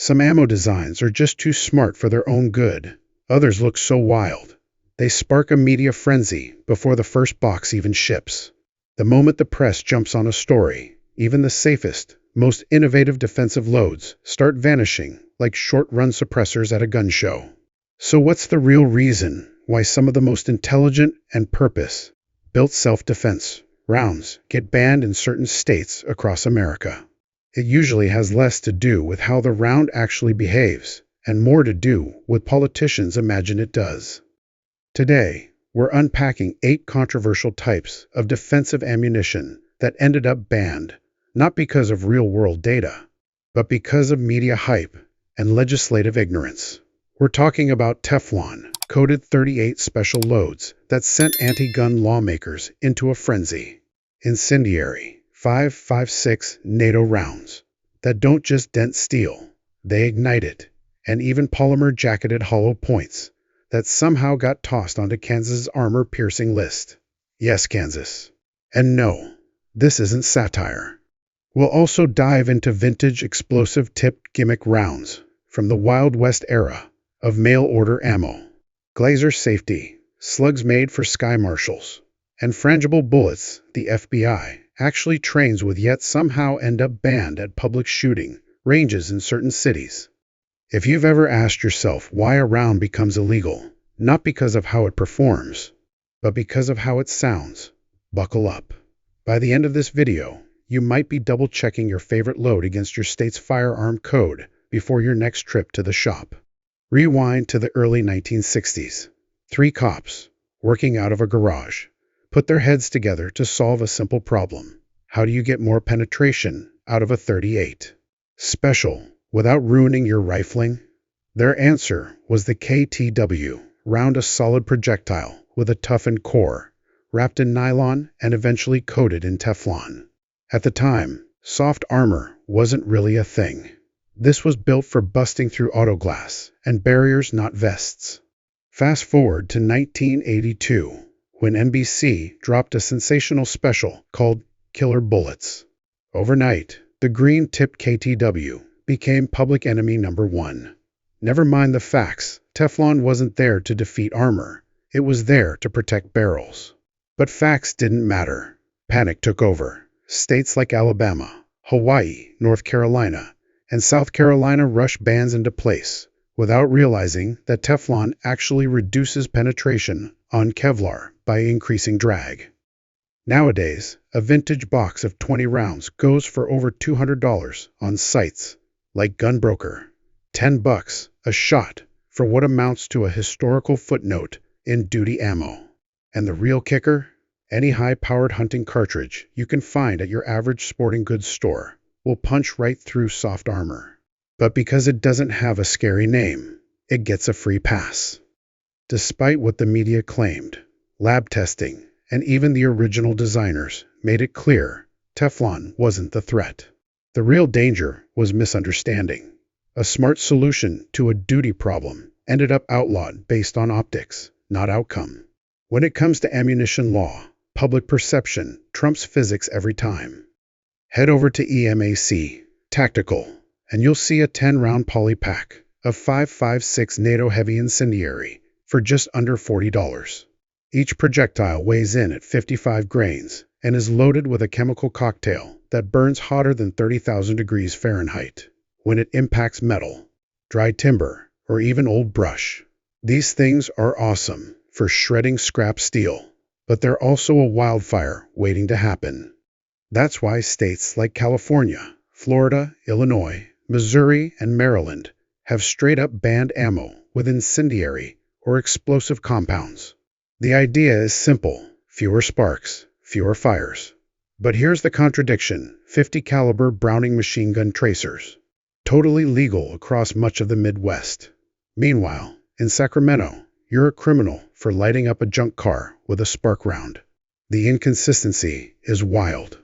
Some ammo designs are just too smart for their own good. Others look so wild. They spark a media frenzy before the first box even ships. The moment the press jumps on a story, even the safest, most innovative defensive loads start vanishing like short-run suppressors at a gun show. So what's the real reason why some of the most intelligent and purpose-built self-defense rounds get banned in certain states across America? It usually has less to do with how the round actually behaves and more to do with politicians imagine it does. Today, we're unpacking 8 controversial types of defensive ammunition that ended up banned, not because of real-world data, but because of media hype and legislative ignorance. We're talking about Teflon-coated .38 special loads that sent anti-gun lawmakers into a frenzy. Incendiary .556 NATO rounds that don't just dent steel, they ignite it. And even polymer-jacketed hollow points that somehow got tossed onto Kansas's armor-piercing list. Yes, Kansas. And no, this isn't satire. We'll also dive into vintage explosive-tipped gimmick rounds from the Wild West era of mail-order ammo, Glaser Safety Slugs made for sky marshals, and frangible bullets the FBI actually trains with yet somehow end up banned at public shooting ranges in certain cities. If you've ever asked yourself why a round becomes illegal, not because of how it performs, but because of how it sounds, buckle up. By the end of this video, you might be double-checking your favorite load against your state's firearm code before your next trip to the shop. Rewind to the early 1960s. 3 cops, working out of a garage, put their heads together to solve a simple problem. How do you get more penetration out of a .38 special without ruining your rifling? Their answer was the KTW round, a solid projectile with a toughened core, wrapped in nylon and eventually coated in Teflon. At the time, soft armor wasn't really a thing. This was built for busting through auto glass and barriers, not vests. Fast forward to 1982, when NBC dropped a sensational special called Killer Bullets. Overnight, the green-tipped KTW became public enemy number 1. Never mind the facts, Teflon wasn't there to defeat armor, it was there to protect barrels. But facts didn't matter. Panic took over. States like Alabama, Hawaii, North Carolina, and South Carolina rushed bans into place, without realizing that Teflon actually reduces penetration on Kevlar by increasing drag. Nowadays, a vintage box of 20 rounds goes for over $200 on sites like Gunbroker. $10 a shot for what amounts to a historical footnote in duty ammo. And the real kicker? Any high-powered hunting cartridge you can find at your average sporting goods store will punch right through soft armor. But because it doesn't have a scary name, it gets a free pass. Despite what the media claimed, lab testing, and even the original designers made it clear Teflon wasn't the threat. The real danger was misunderstanding. A smart solution to a duty problem ended up outlawed based on optics, not outcome. When it comes to ammunition law, public perception trumps physics every time. Head over to EMAC Tactical, and you'll see a 10-round poly pack of .556 NATO heavy incendiary for just under $40. Each projectile weighs in at 55 grains and is loaded with a chemical cocktail that burns hotter than 30,000 degrees Fahrenheit when it impacts metal, dry timber, or even old brush. These things are awesome for shredding scrap steel, but they're also a wildfire waiting to happen. That's why states like California, Florida, Illinois, Missouri, and Maryland have straight-up banned ammo with incendiary or explosive compounds. The idea is simple: fewer sparks, fewer fires. But here's the contradiction: 50 caliber Browning machine gun tracers, totally legal across much of the Midwest. Meanwhile, in Sacramento, you're a criminal for lighting up a junk car with a spark round. The inconsistency is wild.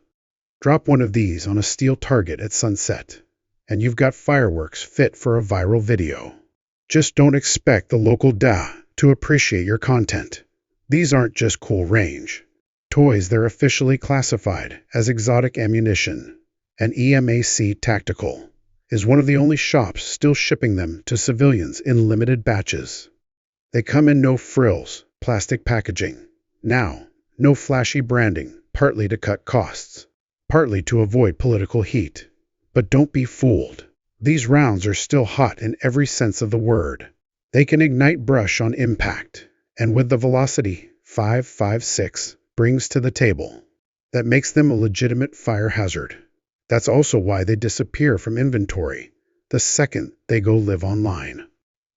Drop one of these on a steel target at sunset, and you've got fireworks fit for a viral video. Just don't expect the local DA to appreciate your content. These aren't just cool range toys, they're officially classified as exotic ammunition. And EMAC Tactical is one of the only shops still shipping them to civilians in limited batches. They come in no frills, plastic packaging. Now, no flashy branding, partly to cut costs, partly to avoid political heat. But don't be fooled. These rounds are still hot in every sense of the word. They can ignite brush on impact, and with the velocity 5.56 brings to the table, that makes them a legitimate fire hazard. That's also why they disappear from inventory the second they go live online.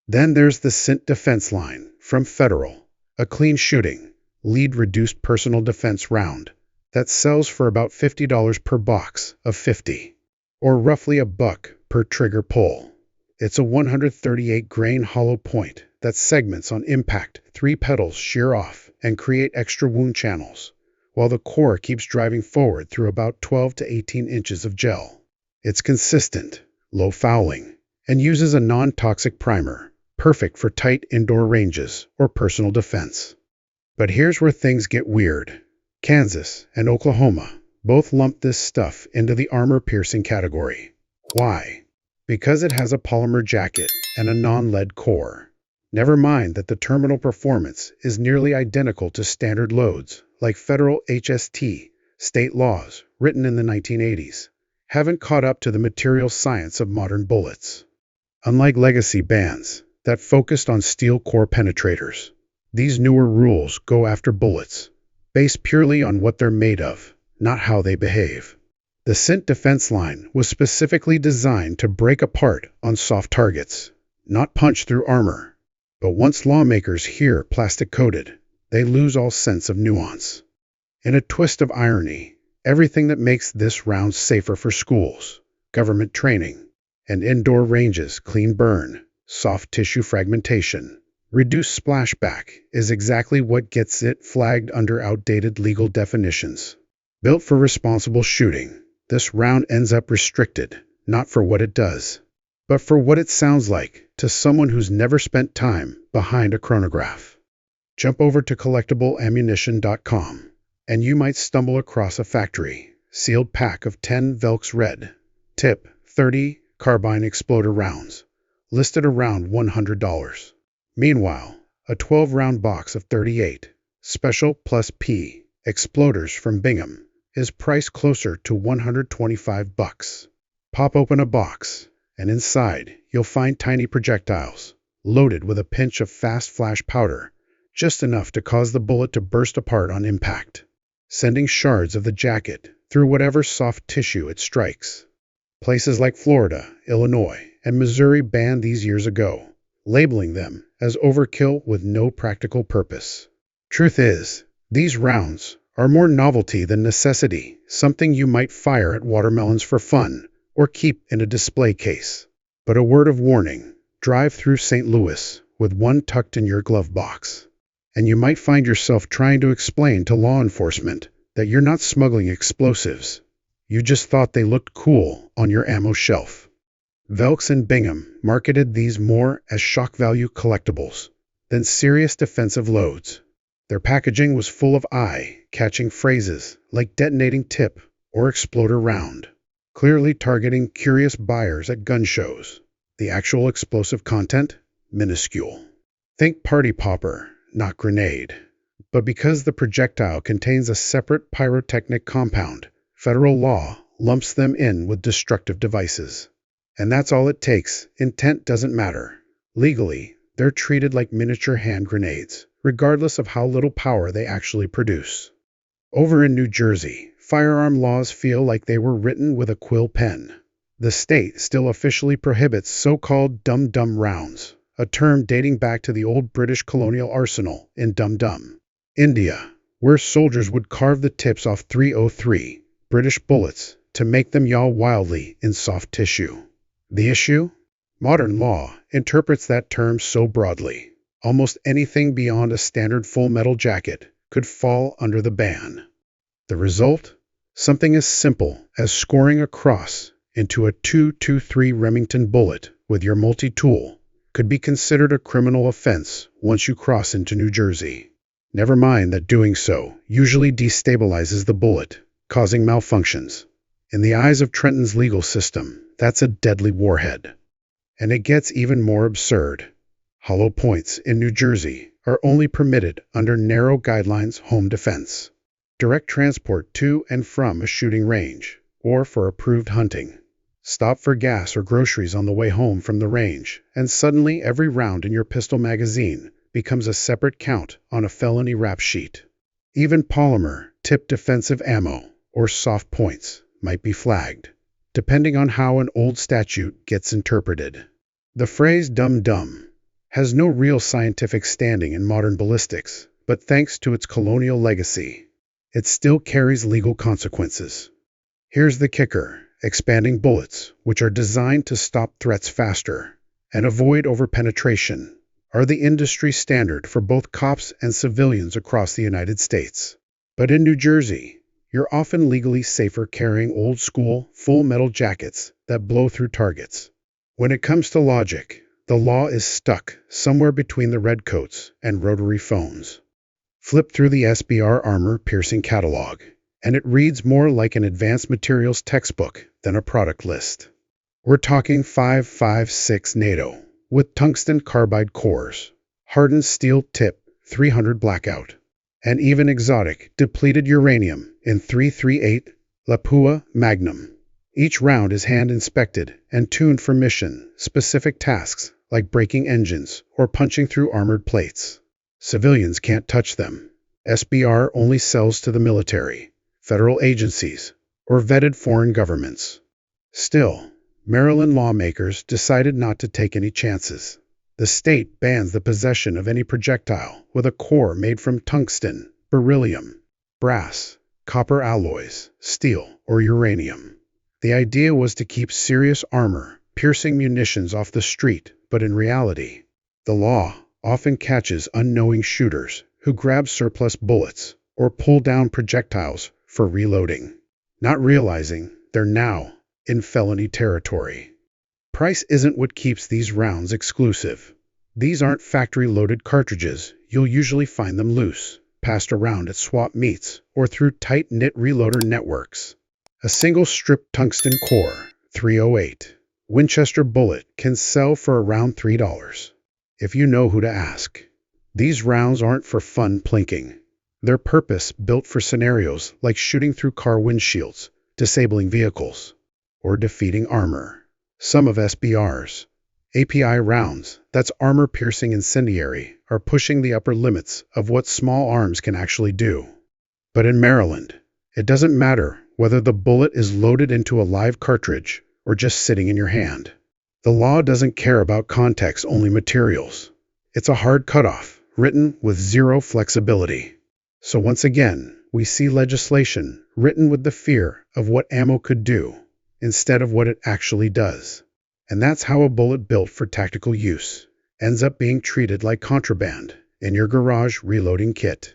Then there's the Scent Defense line from Federal, a clean shooting, lead-reduced personal defense round that sells for about $50 per box of 50, or roughly $1 per trigger pull. It's a 138-grain hollow point that segments on impact 3 petals shear off and create extra wound channels, while the core keeps driving forward through about 12 to 18 inches of gel. It's consistent, low fouling, and uses a non-toxic primer, perfect for tight indoor ranges or personal defense. But here's where things get weird. Kansas and Oklahoma both lump this stuff into the armor-piercing category. Why? Because it has a polymer jacket and a non-lead core. Never mind that the terminal performance is nearly identical to standard loads, like federal HST, state laws written in the 1980s, haven't caught up to the material science of modern bullets. Unlike legacy bans that focused on steel core penetrators, these newer rules go after bullets, based purely on what they're made of, not how they behave. The Scent Defense line was specifically designed to break apart on soft targets, not punch through armor. But once lawmakers hear plastic-coated, they lose all sense of nuance. In a twist of irony, everything that makes this round safer for schools, government training, and indoor ranges clean burn, soft tissue fragmentation, reduced splashback is exactly what gets it flagged under outdated legal definitions. Built for responsible shooting, this round ends up restricted, not for what it does, but for what it sounds like to someone who's never spent time behind a chronograph. Jump over to collectibleammunition.com, and you might stumble across a factory sealed pack of 10 Velx Red Tip 30 carbine exploder rounds, listed around $100. Meanwhile, a 12-round box of 38 Special Plus P exploders from Bingham is priced closer to $125. Pop open a box, and inside you'll find tiny projectiles, loaded with a pinch of fast flash powder, just enough to cause the bullet to burst apart on impact, sending shards of the jacket through whatever soft tissue it strikes. Places like Florida, Illinois, and Missouri banned these years ago, labeling them as overkill with no practical purpose. Truth is, these rounds are more novelty than necessity, something you might fire at watermelons for fun or keep in a display case. But a word of warning, drive through St. Louis with one tucked in your glove box, and you might find yourself trying to explain to law enforcement that you're not smuggling explosives. You just thought they looked cool on your ammo shelf. Velx and Bingham marketed these more as shock value collectibles than serious defensive loads. Their packaging was full of eye-catching phrases like detonating tip or exploder round, clearly targeting curious buyers at gun shows. The actual explosive content? Minuscule. Think party popper, not grenade. But because the projectile contains a separate pyrotechnic compound, federal law lumps them in with destructive devices. And that's all it takes. Intent doesn't matter. Legally, they're treated like miniature hand grenades, regardless of how little power they actually produce. Over in New Jersey, firearm laws feel like they were written with a quill pen. The state still officially prohibits so-called dum-dum rounds, a term dating back to the old British colonial arsenal in Dum-Dum, India, where soldiers would carve the tips off .303 British bullets to make them yaw wildly in soft tissue. The issue? Modern law interprets that term so broadly, almost anything beyond a standard full metal jacket could fall under the ban. The result? Something as simple as scoring a cross into a .223 Remington bullet with your multi-tool could be considered a criminal offense once you cross into New Jersey. Never mind that doing so usually destabilizes the bullet, causing malfunctions, In the eyes of Trenton's legal system, that's a deadly warhead. And it gets even more absurd. Hollow points in New Jersey are only permitted under narrow guidelines home defense, direct transport to and from a shooting range, or for approved hunting. Stop for gas or groceries on the way home from the range, and suddenly every round in your pistol magazine becomes a separate count on a felony rap sheet. Even polymer-tipped defensive ammo, or soft points, might be flagged, depending on how an old statute gets interpreted. The phrase "dum-dum" has no real scientific standing in modern ballistics, but thanks to its colonial legacy, it still carries legal consequences. Here's the kicker: expanding bullets, which are designed to stop threats faster and avoid overpenetration, are the industry standard for both cops and civilians across the United States. But in New Jersey, you're often legally safer carrying old-school, full-metal jackets that blow through targets. When it comes to logic, the law is stuck somewhere between the redcoats and rotary phones. Flip through the SBR armor-piercing catalog, and it reads more like an advanced materials textbook than a product list. We're talking 5.56 NATO, with tungsten carbide cores, hardened steel tip 300 blackout, and even exotic depleted uranium in 338 Lapua Magnum. Each round is hand-inspected and tuned for mission-specific tasks like breaking engines or punching through armored plates. Civilians can't touch them. SBR only sells to the military, federal agencies, or vetted foreign governments. Still, Maryland lawmakers decided not to take any chances. The state bans the possession of any projectile with a core made from tungsten, beryllium, brass, copper alloys, steel, or uranium. The idea was to keep serious armor-piercing munitions off the street, but in reality, the law often catches unknowing shooters who grab surplus bullets or pull down projectiles for reloading, not realizing they're now in felony territory. Price isn't what keeps these rounds exclusive. These aren't factory-loaded cartridges. You'll usually find them loose, passed around at swap meets or through tight-knit reloader networks. A single strip tungsten core, 308, Winchester bullet can sell for around $3, if you know who to ask. These rounds aren't for fun plinking. They're purpose-built for scenarios like shooting through car windshields, disabling vehicles, or defeating armor. Some of SBR's API rounds, that's armor-piercing incendiary, are pushing the upper limits of what small arms can actually do. But in Maryland, it doesn't matter whether the bullet is loaded into a live cartridge or just sitting in your hand. The law doesn't care about context, only materials. It's a hard cutoff, written with zero flexibility. So once again, we see legislation written with the fear of what ammo could do, instead of what it actually does. And that's how a bullet built for tactical use ends up being treated like contraband in your garage reloading kit.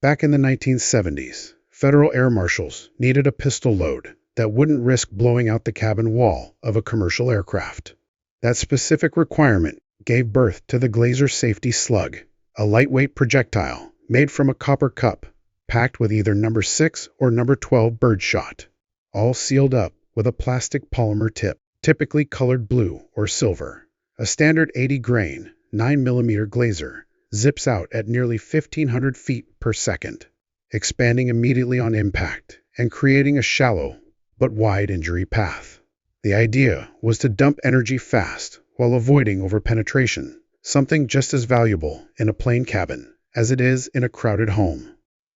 Back in the 1970s, federal air marshals needed a pistol load that wouldn't risk blowing out the cabin wall of a commercial aircraft. That specific requirement gave birth to the Glaser Safety Slug, a lightweight projectile made from a copper cup, packed with either number 6 or number 12 birdshot, all sealed up with a plastic polymer tip, typically colored blue or silver. A standard 80-grain, 9mm Glaser zips out at nearly 1,500 feet per second, expanding immediately on impact and creating a shallow but wide injury path. The idea was to dump energy fast while avoiding overpenetration, something just as valuable in a plane cabin as it is in a crowded home.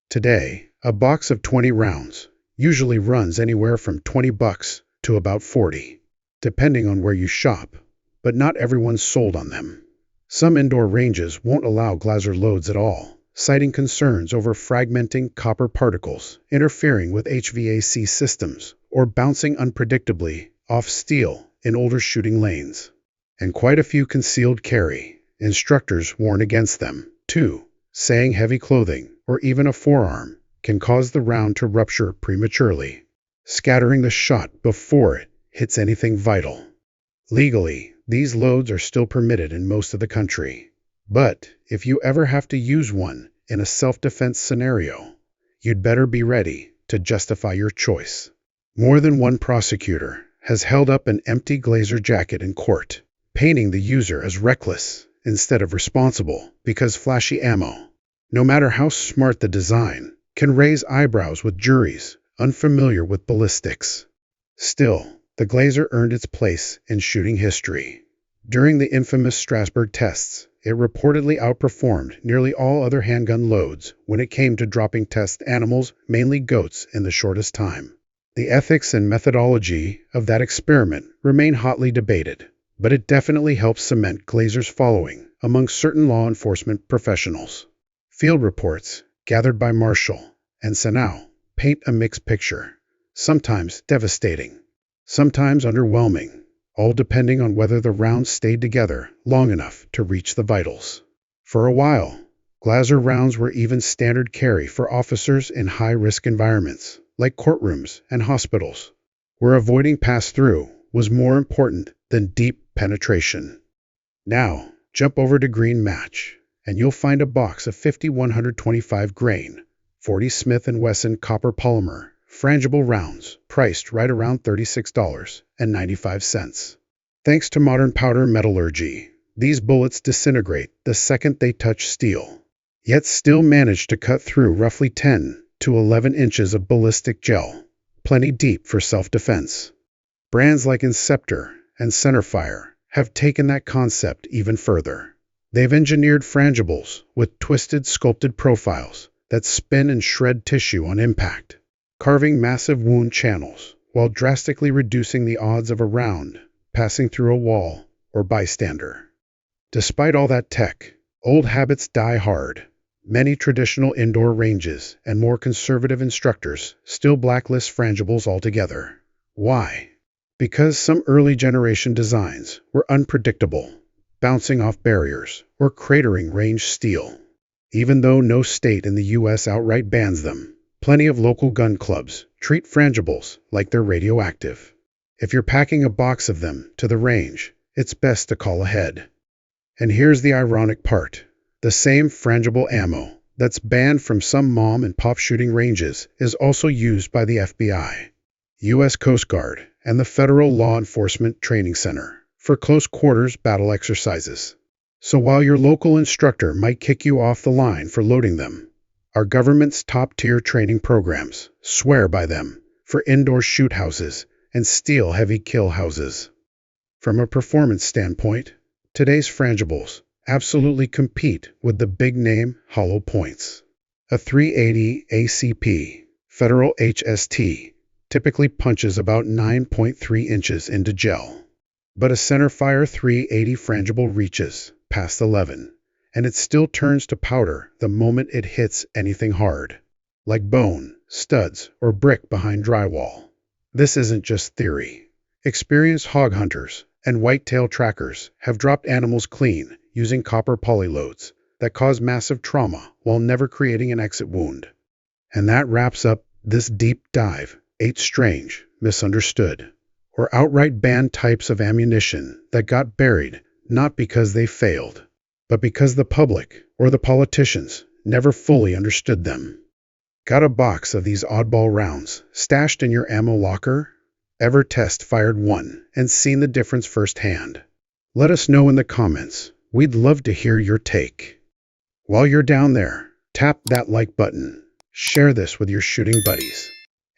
Today, a box of 20 rounds usually runs anywhere from $20 to about $40, depending on where you shop, but not everyone's sold on them. Some indoor ranges won't allow Glaser loads at all, citing concerns over fragmenting copper particles, interfering with HVAC systems, or bouncing unpredictably off steel in older shooting lanes. And quite a few concealed carry instructors warn against them, too, saying heavy clothing or even a forearm can cause the round to rupture prematurely, scattering the shot before it hits anything vital. Legally, these loads are still permitted in most of the country. But if you ever have to use one in a self-defense scenario, you'd better be ready to justify your choice. More than one prosecutor has held up an empty Glaser jacket in court, painting the user as reckless instead of responsible because flashy ammo, no matter how smart the design, can raise eyebrows with juries unfamiliar with ballistics. Still, the Glaser earned its place in shooting history. During the infamous Strasbourg tests, it reportedly outperformed nearly all other handgun loads when it came to dropping test animals, mainly goats, in the shortest time. The ethics and methodology of that experiment remain hotly debated, but it definitely helps cement Glaser's following among certain law enforcement professionals. Field reports, gathered by Marshall and Sanau, paint a mixed picture, sometimes devastating, sometimes underwhelming, all depending on whether the rounds stayed together long enough to reach the vitals. For a while, Glaser rounds were even standard carry for officers in high-risk environments, like courtrooms and hospitals, where avoiding pass-through was more important than deep penetration. Now, jump over to Green Match, and you'll find a box of 5125 grain, 40 Smith & Wesson copper polymer, frangible rounds, priced right around $36.95. Thanks to modern powder metallurgy, these bullets disintegrate the second they touch steel, yet still manage to cut through roughly 10 to 11 inches of ballistic gel, plenty deep for self-defense. Brands like Inceptor and Centerfire have taken that concept even further. They've engineered frangibles with twisted, sculpted profiles that spin and shred tissue on impact, carving massive wound channels while drastically reducing the odds of a round passing through a wall or bystander. Despite all that tech, old habits die hard. Many traditional indoor ranges and more conservative instructors still blacklist frangibles altogether. Why? Because some early generation designs were unpredictable, bouncing off barriers or cratering ranged steel. Even though no state in the U.S. outright bans them, plenty of local gun clubs treat frangibles like they're radioactive. If you're packing a box of them to the range, it's best to call ahead. And here's the ironic part. The same frangible ammo that's banned from some mom and pop shooting ranges is also used by the FBI, U.S. Coast Guard, and the Federal Law Enforcement Training Center for close quarters battle exercises. So while your local instructor might kick you off the line for loading them, our government's top-tier training programs swear by them for indoor shoot houses and steel-heavy kill houses. From a performance standpoint, today's frangibles absolutely compete with the big-name hollow points. A 380 ACP Federal HST typically punches about 9.3 inches into gel, but a Centerfire 380 frangible reaches past 11, and it still turns to powder the moment it hits anything hard, like bone, studs, or brick behind drywall. This isn't just theory. Experienced hog hunters and whitetail trackers have dropped animals clean using copper polyloads that cause massive trauma while never creating an exit wound. And that wraps up this deep dive: 8 strange, misunderstood, or outright banned types of ammunition that got buried not because they failed, but because the public or the politicians never fully understood them. Got a box of these oddball rounds stashed in your ammo locker? Ever fired one and seen the difference firsthand? Let us know in the comments. We'd love to hear your take. While you're down there, tap that like button, share this with your shooting buddies,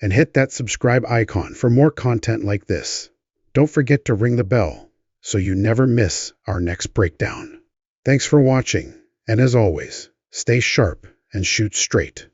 and hit that subscribe icon for more content like this. Don't forget to ring the bell so you never miss our next breakdown. Thanks for watching, and as always, stay sharp and shoot straight.